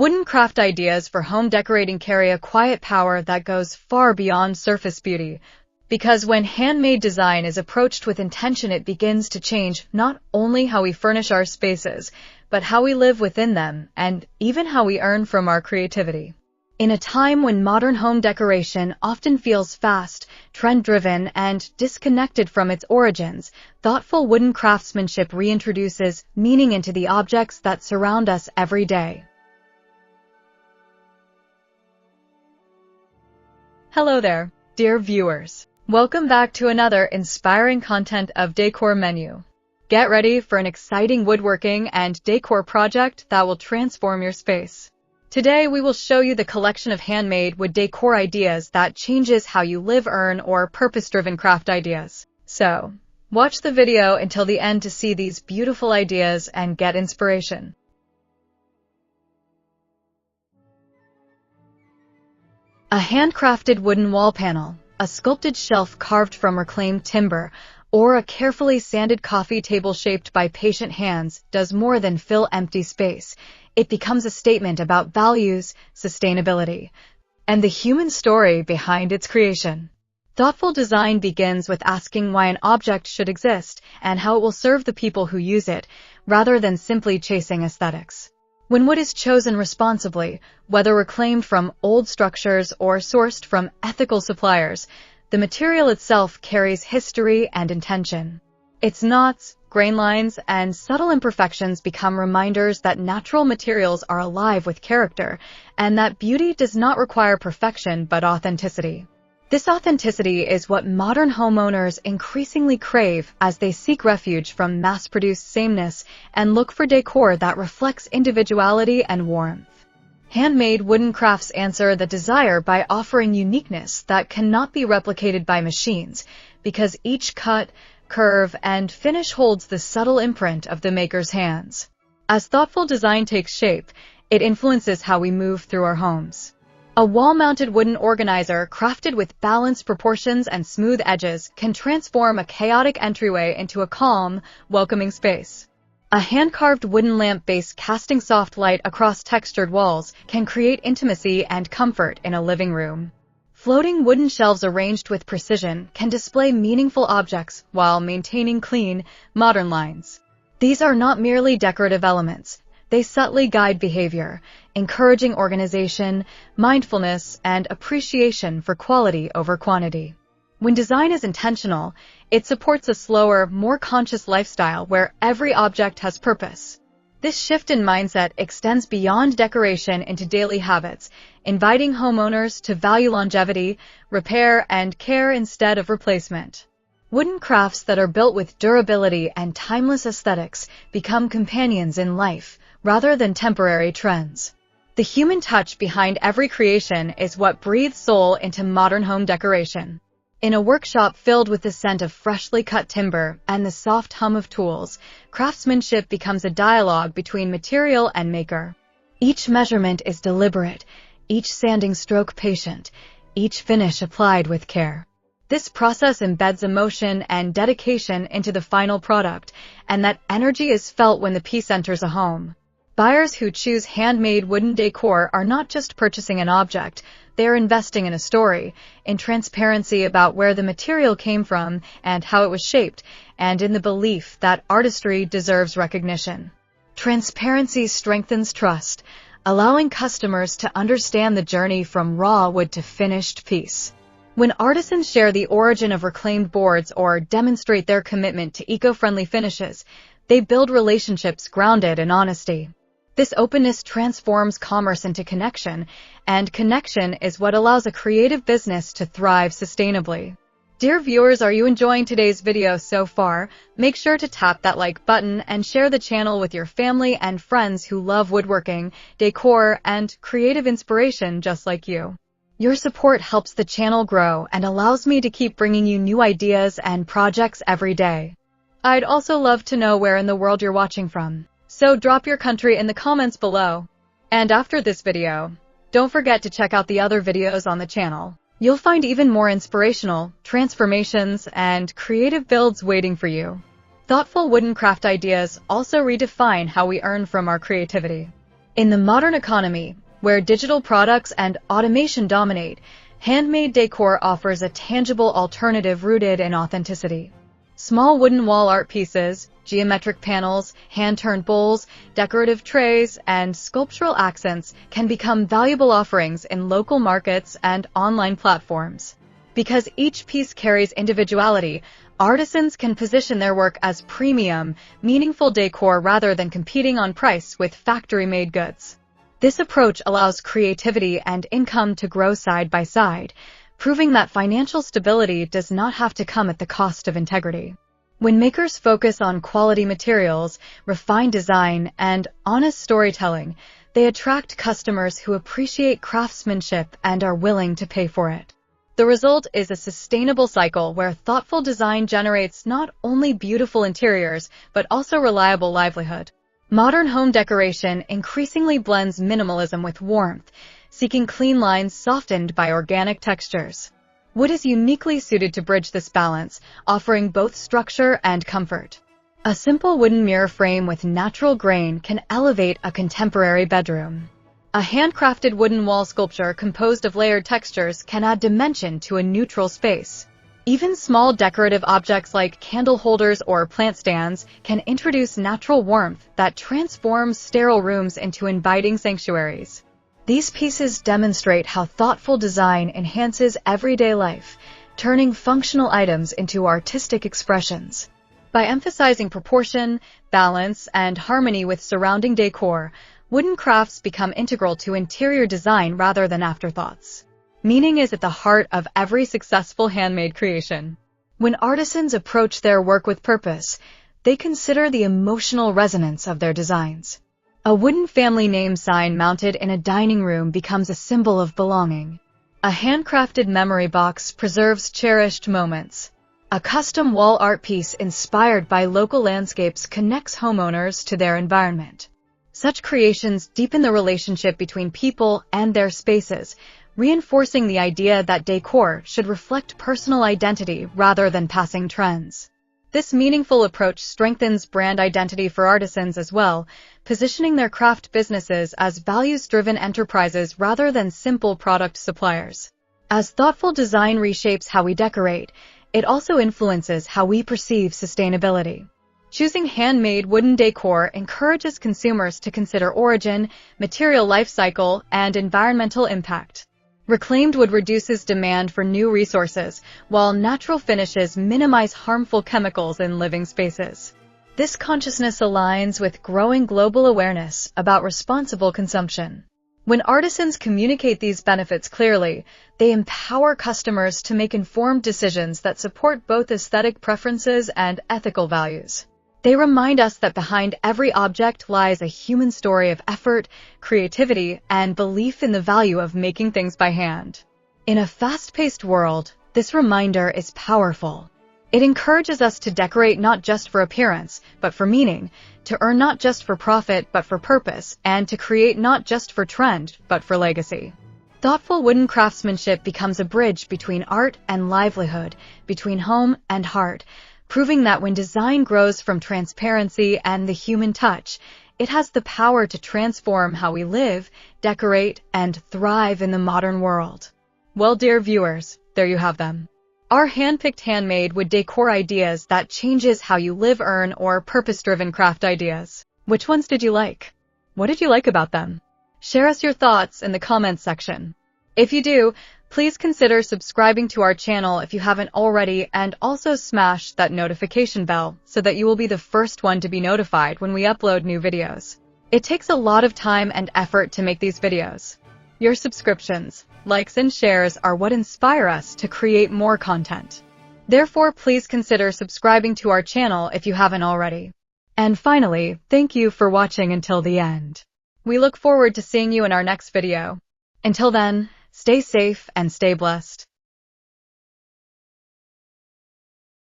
Wooden craft ideas for home decorating carry a quiet power that goes far beyond surface beauty, because when handmade design is approached with intention, it begins to change not only how we furnish our spaces, but how we live within them, and even how we earn from our creativity. In a time when modern home decoration often feels fast, trend-driven, and disconnected from its origins, thoughtful wooden craftsmanship reintroduces meaning into the objects that surround us every day. Hello there, dear viewers. Welcome back to another inspiring content of Decor Menu. Get ready for an exciting woodworking and decor project that will transform your space. Today, we will show you the collection of handmade wood decor ideas that changes how you live, earn, or purpose-driven craft ideas. So, watch the video until the end to see these beautiful ideas and get inspiration. A handcrafted wooden wall panel, a sculpted shelf carved from reclaimed timber, or a carefully sanded coffee table shaped by patient hands does more than fill empty space. It becomes a statement about values, sustainability, and the human story behind its creation. Thoughtful design begins with asking why an object should exist and how it will serve the people who use it, rather than simply chasing aesthetics. When wood is chosen responsibly, whether reclaimed from old structures or sourced from ethical suppliers, the material itself carries history and intention. Its knots, grain lines, and subtle imperfections become reminders that natural materials are alive with character, and that beauty does not require perfection but authenticity. This authenticity is what modern homeowners increasingly crave as they seek refuge from mass-produced sameness and look for decor that reflects individuality and warmth. Handmade wooden crafts answer the desire by offering uniqueness that cannot be replicated by machines, because each cut, curve, and finish holds the subtle imprint of the maker's hands. As thoughtful design takes shape, it influences how we move through our homes. A wall-mounted wooden organizer crafted with balanced proportions and smooth edges can transform a chaotic entryway into a calm, welcoming space. A hand-carved wooden lamp base casting soft light across textured walls can create intimacy and comfort in a living room. Floating wooden shelves arranged with precision can display meaningful objects while maintaining clean, modern lines. These are not merely decorative elements. They subtly guide behavior, encouraging organization, mindfulness, and appreciation for quality over quantity. When design is intentional, it supports a slower, more conscious lifestyle where every object has purpose. This shift in mindset extends beyond decoration into daily habits, inviting homeowners to value longevity, repair, and care instead of replacement. Wooden crafts that are built with durability and timeless aesthetics become companions in life, rather than temporary trends. The human touch behind every creation is what breathes soul into modern home decoration. In a workshop filled with the scent of freshly cut timber and the soft hum of tools, craftsmanship becomes a dialogue between material and maker. Each measurement is deliberate, each sanding stroke patient, each finish applied with care. This process embeds emotion and dedication into the final product, and that energy is felt when the piece enters a home. Buyers who choose handmade wooden decor are not just purchasing an object, they are investing in a story, in transparency about where the material came from and how it was shaped, and in the belief that artistry deserves recognition. Transparency strengthens trust, allowing customers to understand the journey from raw wood to finished piece. When artisans share the origin of reclaimed boards or demonstrate their commitment to eco-friendly finishes, they build relationships grounded in honesty. This openness transforms commerce into connection, and connection is what allows a creative business to thrive sustainably. Dear viewers, are you enjoying today's video so far? Make sure to tap that like button and share the channel with your family and friends who love woodworking, decor, and creative inspiration just like you. Your support helps the channel grow and allows me to keep bringing you new ideas and projects every day. I'd also love to know where in the world you're watching from. So drop your country in the comments below. And after this video, don't forget to check out the other videos on the channel. You'll find even more inspirational transformations and creative builds waiting for you. Thoughtful wooden craft ideas also redefine how we earn from our creativity. In the modern economy, where digital products and automation dominate, handmade decor offers a tangible alternative rooted in authenticity. Small wooden wall art pieces, geometric panels, hand-turned bowls, decorative trays, and sculptural accents can become valuable offerings in local markets and online platforms. Because each piece carries individuality, artisans can position their work as premium, meaningful decor rather than competing on price with factory-made goods. This approach allows creativity and income to grow side by side, proving that financial stability does not have to come at the cost of integrity. When makers focus on quality materials, refined design, and honest storytelling, they attract customers who appreciate craftsmanship and are willing to pay for it. The result is a sustainable cycle where thoughtful design generates not only beautiful interiors, but also reliable livelihood. Modern home decoration increasingly blends minimalism with warmth, seeking clean lines softened by organic textures. Wood is uniquely suited to bridge this balance, offering both structure and comfort. A simple wooden mirror frame with natural grain can elevate a contemporary bedroom. A handcrafted wooden wall sculpture composed of layered textures can add dimension to a neutral space. Even small decorative objects like candle holders or plant stands can introduce natural warmth that transforms sterile rooms into inviting sanctuaries. These pieces demonstrate how thoughtful design enhances everyday life, turning functional items into artistic expressions. By emphasizing proportion, balance, and harmony with surrounding decor, wooden crafts become integral to interior design rather than afterthoughts. Meaning is at the heart of every successful handmade creation. When artisans approach their work with purpose, they consider the emotional resonance of their designs. A wooden family name sign mounted in a dining room becomes a symbol of belonging. A handcrafted memory box preserves cherished moments. A custom wall art piece inspired by local landscapes connects homeowners to their environment. Such creations deepen the relationship between people and their spaces, reinforcing the idea that decor should reflect personal identity rather than passing trends. This meaningful approach strengthens brand identity for artisans as well, positioning their craft businesses as values-driven enterprises rather than simple product suppliers. As thoughtful design reshapes how we decorate, it also influences how we perceive sustainability. Choosing handmade wooden decor encourages consumers to consider origin, material life cycle, and environmental impact. Reclaimed wood reduces demand for new resources, while natural finishes minimize harmful chemicals in living spaces. This consciousness aligns with growing global awareness about responsible consumption. When artisans communicate these benefits clearly, they empower customers to make informed decisions that support both aesthetic preferences and ethical values. They remind us that behind every object lies a human story of effort, creativity, and belief in the value of making things by hand. In a fast-paced world, this reminder is powerful. It encourages us to decorate not just for appearance, but for meaning, to earn not just for profit, but for purpose, and to create not just for trend, but for legacy. Thoughtful wooden craftsmanship becomes a bridge between art and livelihood, between home and heart, proving that when design grows from transparency and the human touch, it has the power to transform how we live, decorate, and thrive in the modern world. Well, dear viewers, there you have them. Our hand-picked handmade wood decor ideas that changes how you live, earn, or purpose-driven craft ideas. Which ones did you like? What did you like about them? Share us your thoughts in the comments section. If you do, please consider subscribing to our channel if you haven't already, and also smash that notification bell so that you will be the first one to be notified when we upload new videos. It takes a lot of time and effort to make these videos. Your subscriptions, likes, and shares are what inspire us to create more content. Therefore, please consider subscribing to our channel if you haven't already. And finally, thank you for watching until the end. We look forward to seeing you in our next video. Until then, stay safe and stay blessed.